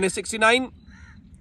NA69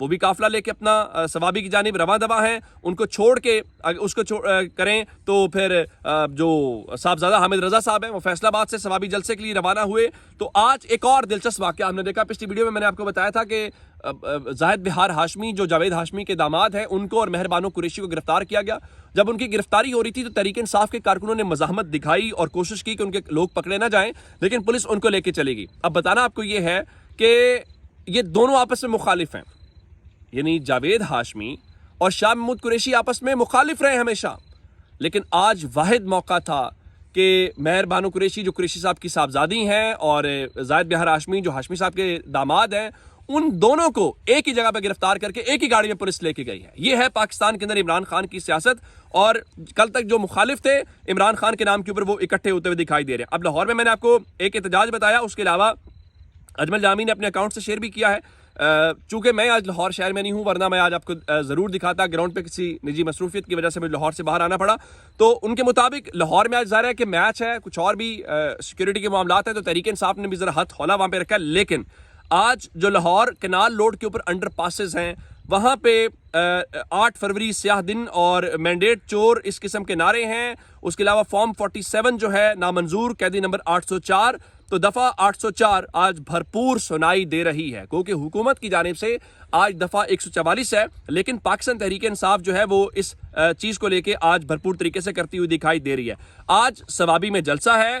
وہ بھی قافلہ لے کے اپنا ثوابی کی جانب رواں دواں ہیں. ان کو چھوڑ کے اس کو کریں تو پھر جو صاحبزادہ حامد رضا صاحب ہیں وہ فیصل آباد سے ثوابی جلسے کے لیے روانہ ہوئے. تو آج ایک اور دلچسپ واقعہ ہم نے دیکھا. پچھلی ویڈیو میں میں نے آپ کو بتایا تھا کہ زاہد بہار ہاشمی جو جاوید ہاشمی کے داماد ہیں ان کو اور مہر بانو قریشی کو گرفتار کیا گیا. جب ان کی گرفتاری ہو رہی تھی تو تحریک انصاف کے کارکنوں نے مزاحمت دکھائی اور کوشش کی کہ ان کے لوگ پکڑے نہ جائیں, لیکن پولیس ان کو لے کے چلے گی. اب بتانا آپ کو یہ ہے کہ یہ دونوں آپس میں مخالف ہیں, یعنی جاوید ہاشمی اور شاہ محمود قریشی آپس میں مخالف رہے ہمیشہ, لیکن آج واحد موقع تھا کہ مہر بانو قریشی جو قریشی صاحب کی صاحبزادی ہیں اور زاہد بہار ہاشمی جو ہاشمی صاحب کے داماد ہیں, ان دونوں کو ایک ہی جگہ پہ گرفتار کر کے ایک ہی گاڑی میں پولیس لے کے گئی ہے. یہ ہے پاکستان کے اندر عمران خان کی سیاست, اور کل تک جو مخالف تھے عمران خان کے نام کے اوپر وہ اکٹھے ہوتے ہوئے دکھائی دے رہے ہیں. اب لاہور میں نے آپ کو ایک احتجاج بتایا, اس کے علاوہ اجمل جامی نے اپنے اکاؤنٹ سے شیئر بھی کیا ہے. چونکہ میں آج لاہور شہر میں نہیں ہوں, ورنہ میں آج آپ کو ضرور دکھاتا. گراؤنڈ پہ کسی نجی مصروفیت کی وجہ سے مجھے لاہور سے باہر آنا پڑا. تو ان کے مطابق لاہور میں آج ظاہر ہے کہ میچ ہے, کچھ اور بھی سیکورٹی کے معاملات ہیں, تو تحریک انصاف نے بھی ذرا ہتھ ہولا وہاں پہ رکھا. لیکن آج جو لاہور کنال روڈ کے اوپر انڈر پاسز ہیں وہاں پہ 8 فروری سیاہ دن اور مینڈیٹ چور اس قسم کے نعرے ہیں. اس کے علاوہ فارم 47 جو ہے نامنظور, قیدی نمبر 804, تو دفعہ 804 آج بھرپور سنائی دے رہی ہے, کیونکہ حکومت کی جانب سے آج دفعہ 144 ہے, لیکن پاکستان تحریک انصاف جو ہے وہ اس چیز کو لے کے آج بھرپور طریقے سے کرتی ہوئی دکھائی دے رہی ہے. آج ثوابی میں جلسہ ہے,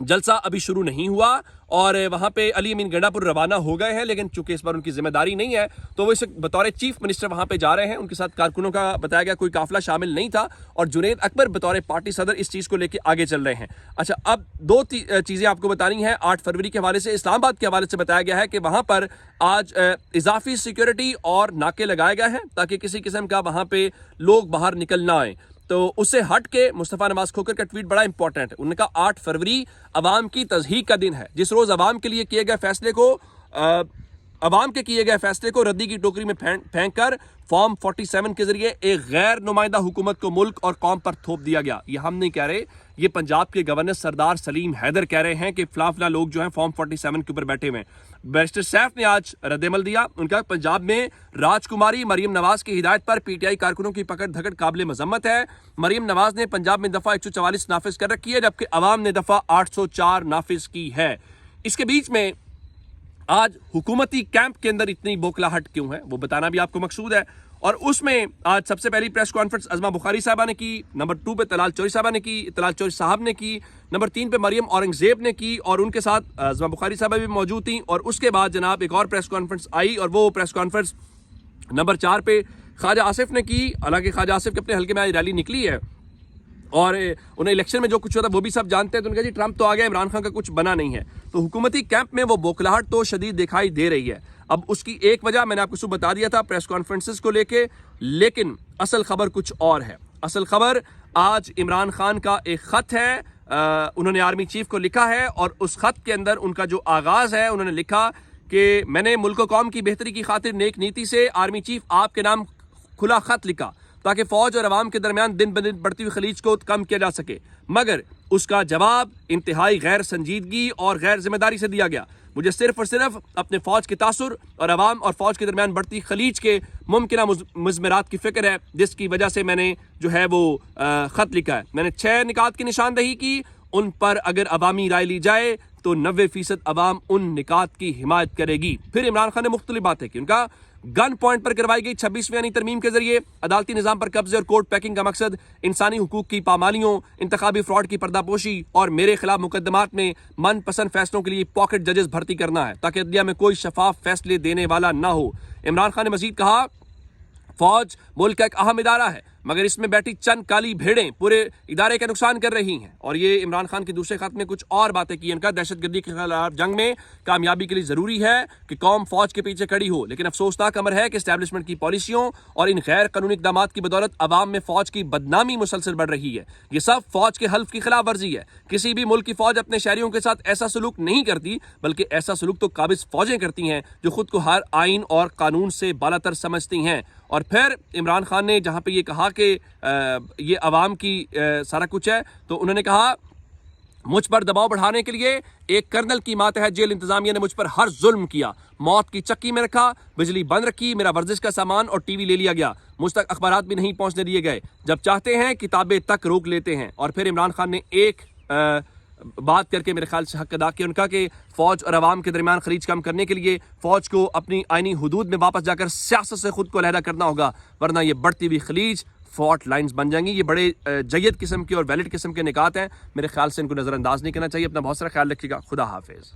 جلسہ ابھی شروع نہیں ہوا, اور وہاں پہ علی امین گنڈا پور روانہ ہو گئے ہیں, لیکن چونکہ اس پر ان کی ذمہ داری نہیں ہے تو وہ اس بطور چیف منسٹر وہاں پہ جا رہے ہیں. ان کے ساتھ کارکنوں کا بتایا گیا کوئی قافلہ شامل نہیں تھا, اور جنید اکبر بطور پارٹی صدر اس چیز کو لے کے آگے چل رہے ہیں. اچھا, اب دو چیزیں آپ کو بتانی ہیں. 8 فروری کے حوالے سے اسلام آباد کے حوالے سے بتایا گیا ہے کہ وہاں پر آج اضافی سیکورٹی اور ناکے لگائے گئے ہیں تاکہ کسی قسم کا وہاں پہ لوگ باہر نکل نہ آئیں. تو اس سے ہٹ کے مصطفیٰ نواز کھوکر کا ٹویٹ بڑا امپورٹنٹ ہے. انہوں نے کہا 8 فروری عوام کی تضحیق کا دن ہے, جس روز عوام کے لیے کیے گئے فیصلے کو ردی کی ٹوکری میں پھینک کر فارم 47 کے ذریعے ایک غیر نمائندہ حکومت کو ملک اور قوم پر تھوپ دیا گیا. یہ ہم نہیں کہہ رہے, یہ پنجاب کے گورنر سردار سلیم حیدر کہہ رہے ہیں کہ فلاں لوگ جو ہیں فارم 47 کے اوپر بیٹھے ہوئے ہیں. بیرسٹر سیف نے آج رد عمل دیا. ان کا پنجاب میں راج کماری مریم نواز کی ہدایت پر پی ٹی آئی کارکنوں کی پکڑ دھکڑ قابل مذمت ہے. مریم نواز نے پنجاب میں دفعہ 144 نافذ کر رکھی ہے, جبکہ عوام نے دفعہ 804 نافذ کی ہے. اس کے بیچ میں آج حکومتی کیمپ کے اندر اتنی بوکھلاہٹ کیوں ہے وہ بتانا بھی آپ کو مقصود ہے. اور اس میں آج سب سے پہلی پریس کانفرنس عظمہ بخاری صاحبہ نے کی, نمبر 2 پہ طلال چوری صاحبہ نے کی, طلال چوری صاحب نے کی, نمبر 3 پہ مریم اورنگزیب نے کی, اور ان کے ساتھ عظمہ بخاری صاحبہ بھی موجود تھیں. اور اس کے بعد جناب ایک اور پریس کانفرنس آئی, اور وہ پریس کانفرنس نمبر 4 پہ خواجہ آصف نے کی. حالانکہ خواجہ آصف کے اپنے حلقے میں آج ریلی نکلی ہے, اور انہیں الیکشن میں جو کچھ ہوتا ہے وہ بھی سب جانتے ہیں. تو ان کا جی ٹرمپ تو آ گیا, عمران خان کا کچھ بنا نہیں ہے. تو حکومتی کیمپ میں وہ بوکھلاہٹ تو شدید دکھائی دے رہی ہے. اب اس کی ایک وجہ میں نے آپ کو صبح بتا دیا تھا پریس کانفرنسز کو لے کے, لیکن اصل خبر کچھ اور ہے. اصل خبر آج عمران خان کا ایک خط ہے, انہوں نے آرمی چیف کو لکھا ہے, اور اس خط کے اندر ان کا جو آغاز ہے انہوں نے لکھا کہ میں نے ملک و قوم کی بہتری کی خاطر نیک نیتی سے آرمی چیف آپ کے نام کھلا خط لکھا تاکہ فوج اور عوام کے درمیان دن بدن بڑھتی ہوئی خلیج کو کم کیا جا سکے, مگر اس کا جواب انتہائی غیر سنجیدگی اور غیر ذمہ داری سے دیا گیا. مجھے صرف اور صرف اپنے فوج کے تاثر اور عوام اور فوج کے درمیان بڑھتی خلیج کے ممکنہ مضمرات کی فکر ہے, جس کی وجہ سے میں نے جو ہے وہ خط لکھا ہے. میں نے 6 نکات کی نشاندہی کی, ان پر اگر عوامی رائے لی جائے تو 90% عوام ان نکات کی حمایت کرے گی. پھر عمران خان نے مختلف باتیں کی. ان کا گن پوائنٹ پر کروائی گئی 26ویں یعنی ترمیم کے ذریعے عدالتی نظام پر قبضے اور کورٹ پیکنگ کا مقصد انسانی حقوق کی پامالیوں, انتخابی فراڈ کی پردہ پوشی اور میرے خلاف مقدمات میں من پسند فیصلوں کے لیے پاکٹ ججز بھرتی کرنا ہے تاکہ عدلیہ میں کوئی شفاف فیصلے دینے والا نہ ہو. عمران خان نے مزید کہا فوج ملک کا ایک اہم ادارہ ہے, مگر اس میں بیٹھی چند کالی بھیڑیں پورے ادارے کا نقصان کر رہی ہیں. اور یہ عمران خان کے دوسرے خط میں کچھ اور باتیں کی. ان کا دہشت گردی کے خلاف جنگ میں کامیابی کے لیے ضروری ہے کہ قوم فوج کے پیچھے کھڑی ہو, لیکن افسوسناک امر ہے کہ اسٹیبلشمنٹ کی پالیسیوں اور ان غیر قانونی اقدامات کی بدولت عوام میں فوج کی بدنامی مسلسل بڑھ رہی ہے. یہ سب فوج کے حلف کی خلاف ورزی ہے. کسی بھی ملک کی فوج اپنے شہریوں کے ساتھ ایسا سلوک نہیں کرتی, بلکہ ایسا سلوک تو قابض فوجیں کرتی ہیں جو خود کو ہر آئین اور قانون سے بالاتر سمجھتی ہیں. اور پھر عمران خان نے جہاں پہ یہ کہا کہ یہ عوام کی سارا کچھ ہے, تو انہوں نے کہا مجھ پر دباؤ بڑھانے کے لیے ایک کرنل کی ماتحت جیل انتظامیہ نے مجھ پر ہر ظلم کیا، موت کی چکی میں رکھا، بجلی بند رکھی، میرا ورزش کا سامان اور ٹی وی لے لیا گیا، مجھ تک اخبارات بھی نہیں پہنچنے دیے گئے، جب چاہتے ہیں کتابیں تک روک لیتے ہیں۔ اور پھر عمران خان نے ایک بات کر کے میرے خیال سے حق ادا کیا ان کا کہ فوج اور عوام کے درمیان خلیج کم کرنے کے لیے فوج کو اپنی آئینی حدود میں واپس جا کر سیاست سے خود کو علیحدہ کرنا ہوگا، ورنہ یہ بڑھتی ہوئی خلیج فالٹ لائنز بن جائیں گی۔ یہ بڑے جید قسم کے اور ویلڈ قسم کے نکات ہیں، میرے خیال سے ان کو نظر انداز نہیں کرنا چاہیے۔ اپنا بہت سارا خیال رکھیے گا۔ خدا حافظ۔